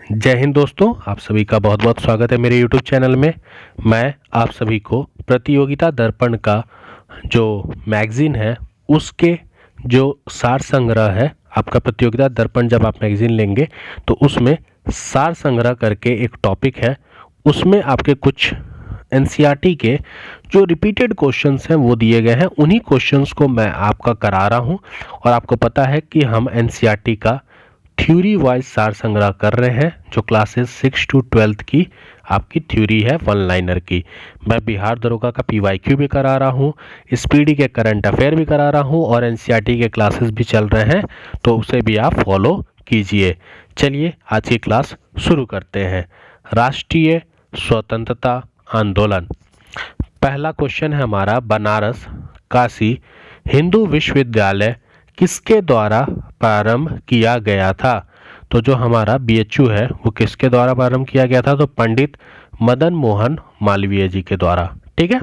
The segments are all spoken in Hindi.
जय हिंद दोस्तों, आप सभी का बहुत बहुत स्वागत है मेरे YouTube चैनल में। मैं आप सभी को प्रतियोगिता दर्पण का जो मैगज़ीन है उसके जो सार संग्रह है, आपका प्रतियोगिता दर्पण जब आप मैगज़ीन लेंगे तो उसमें सार संग्रह करके एक टॉपिक है, उसमें आपके कुछ एनसीईआरटी के जो रिपीटेड क्वेश्चंस हैं वो दिए गए हैं। उन्हीं क्वेश्चंस को मैं आपका करा रहा हूं और आपको पता है कि हम एनसीईआरटी का थ्योरी वाइज सार संग्रह कर रहे हैं जो क्लासेस 6 to 12 की आपकी थ्योरी है वन लाइनर की। मैं बिहार दरोगा का पीवाईक्यू भी करा रहा हूँ, स्पीडी के करंट अफेयर भी करा रहा हूँ और एनसीईआरटी के क्लासेस भी चल रहे हैं, तो उसे भी आप फॉलो कीजिए। चलिए आज की क्लास शुरू करते हैं। राष्ट्रीय स्वतंत्रता आंदोलन, पहला क्वेश्चन है हमारा, बनारस काशी हिंदू विश्वविद्यालय किसके द्वारा प्रारंभ किया गया था? तो जो हमारा बीएचयू है वो किसके द्वारा प्रारंभ किया गया था? तो पंडित मदन मोहन मालवीय जी के द्वारा। ठीक है।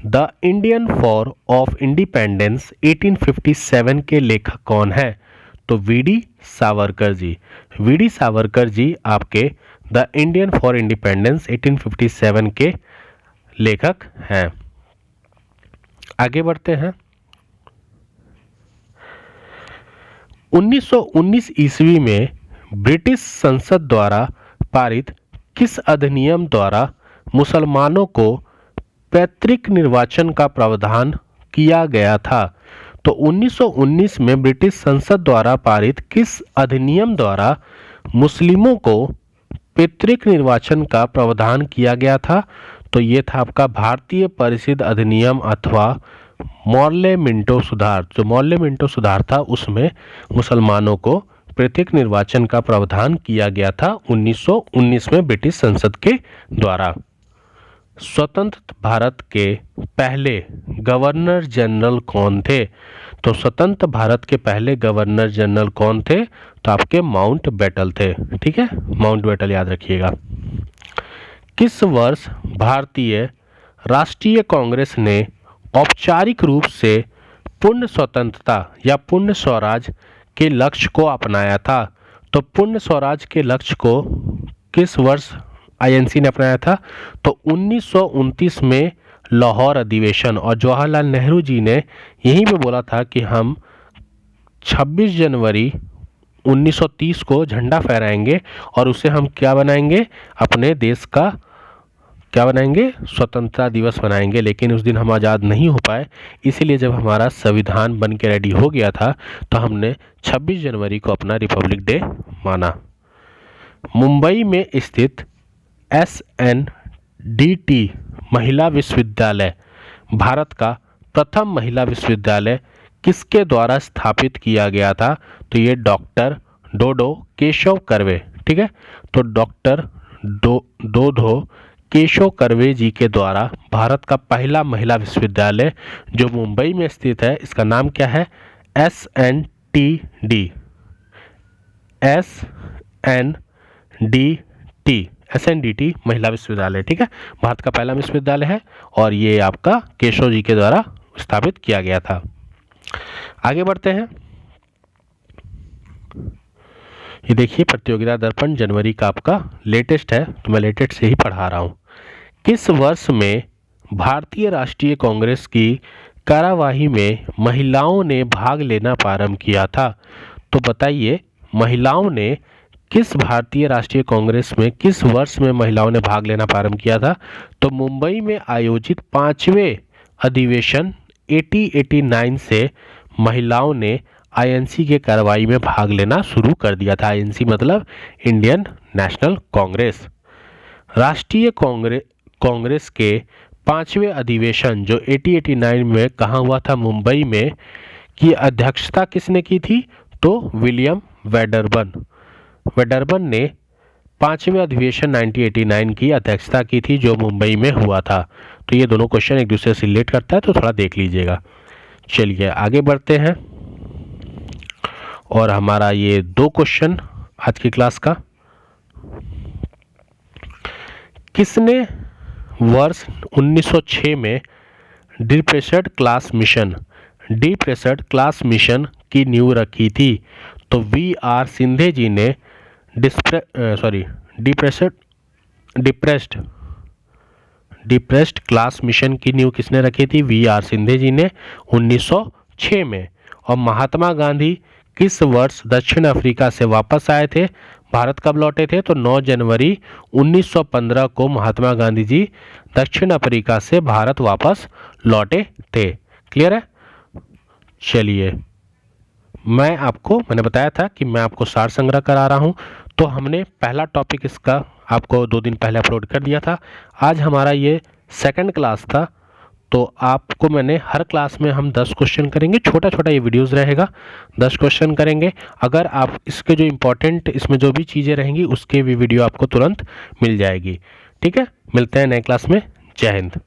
The Indian for of independence 1857 के लेखक कौन है? तो वीडी सावरकर जी। वीडी सावरकर जी आपके द इंडियन फॉर इंडिपेंडेंस 1857 के लेखक हैं। आगे बढ़ते हैं। 1919 ईस्वी में ब्रिटिश संसद द्वारा पारित किस अधिनियम द्वारा मुसलमानों को पैतृक निर्वाचन का प्रावधान किया गया था? तो 1919 में ब्रिटिश संसद द्वारा पारित किस अधिनियम द्वारा मुस्लिमों को पैतृक निर्वाचन का प्रावधान किया गया था? तो ये था आपका भारतीय परिषद अधिनियम अथवा मॉर्ले मिंटो सुधार। जो मॉर्ले मिंटो सुधार था उसमें मुसलमानों को पैतृक निर्वाचन का प्रावधान किया गया था 1919 में ब्रिटिश संसद के द्वारा। स्वतंत्र भारत के पहले गवर्नर जनरल कौन थे? तो स्वतंत्र भारत के पहले गवर्नर जनरल कौन थे? तो आपके माउंट बैटल थे। ठीक है, माउंट बैटल याद रखिएगा। किस वर्ष भारतीय राष्ट्रीय कांग्रेस ने औपचारिक रूप से पूर्ण स्वतंत्रता या पूर्ण स्वराज के लक्ष्य को अपनाया था? तो पूर्ण स्वराज के लक्ष्य को किस वर्ष आईएनसी ने अपनाया था? तो 1929 में लाहौर अधिवेशन, और जवाहरलाल नेहरू जी ने यहीं पे बोला था कि हम 26 जनवरी 1930 को झंडा फहराएंगे और उसे हम क्या बनाएंगे, अपने देश का क्या बनाएंगे, स्वतंत्रता दिवस बनाएंगे। लेकिन उस दिन हम आज़ाद नहीं हो पाए, इसीलिए जब हमारा संविधान बन के रेडी हो गया था तो हमने 26 जनवरी को अपना रिपब्लिक डे माना। मुंबई में स्थित SNDT महिला विश्वविद्यालय भारत का प्रथम महिला विश्वविद्यालय किसके द्वारा स्थापित किया गया था? तो ये डॉक्टर डोडो केशव कर्वे। ठीक है, तो डॉक्टर डोडो केशव कर्वे जी के द्वारा भारत का पहला महिला विश्वविद्यालय जो मुंबई में स्थित है, इसका नाम क्या है? SNTD SNDT महिला विश्वविद्यालय। ठीक है, भारत का पहला विश्वविद्यालय है और ये आपका केशव जी के द्वारा स्थापित किया गया था। आगे बढ़ते हैं। ये देखिए प्रतियोगिता दर्पण जनवरी का आपका लेटेस्ट है, तो मैं लेटेस्ट से ही पढ़ा रहा हूँ। किस वर्ष में भारतीय राष्ट्रीय कांग्रेस की कार्यवाही में महिलाओं ने भाग लेना प्रारंभ किया था? तो बताइए, महिलाओं ने किस भारतीय राष्ट्रीय कांग्रेस में किस वर्ष में महिलाओं ने भाग लेना प्रारंभ किया था? तो मुंबई में आयोजित 5वें अधिवेशन 1889 से महिलाओं ने आईएनसी के कार्रवाई में भाग लेना शुरू कर दिया था। आईएनसी मतलब इंडियन नेशनल कांग्रेस। राष्ट्रीय कांग्रेस के 5वें अधिवेशन जो 1889 में कहाँ हुआ था? मुंबई में। की अध्यक्षता किसने की थी? तो विलियम वेडरबन ने 5वें अधिवेशन 1989 की अध्यक्षता की थी जो मुंबई में हुआ था। तो ये दोनों क्वेश्चन एक दूसरे से रिलेट करता है, तो थोड़ा देख लीजिएगा। चलिए आगे बढ़ते हैं और हमारा ये 2 क्वेश्चन आज की क्लास का। किसने वर्ष 1906 में डिप्रेस्ड क्लास मिशन की नींव रखी थी? तो VR सिंधे जी ने डिप्रेस्ड क्लास मिशन की नींव किसने रखी थी? वी.आर. सिंधे जी ने 1906 में। और महात्मा गांधी किस वर्ष दक्षिण अफ्रीका से वापस आए थे? भारत कब लौटे थे? तो 9 जनवरी 1915 को महात्मा गांधी जी दक्षिण अफ्रीका से भारत वापस लौटे थे। क्लियर है? चलिए, मैंने बताया था कि मैं आपको सार संग्रह करा रहा हूं। तो हमने पहला टॉपिक इसका आपको 2 दिन पहले अपलोड कर दिया था। आज हमारा ये सेकंड क्लास था। तो आपको मैंने हर क्लास में हम 10 क्वेश्चन करेंगे, छोटा छोटा ये वीडियोस रहेगा, 10 क्वेश्चन करेंगे। अगर आप इसके जो इम्पोर्टेंट इसमें जो भी चीज़ें रहेंगी उसके भी वीडियो आपको तुरंत मिल जाएगी। ठीक है, मिलते हैं नए क्लास में। जय हिंद।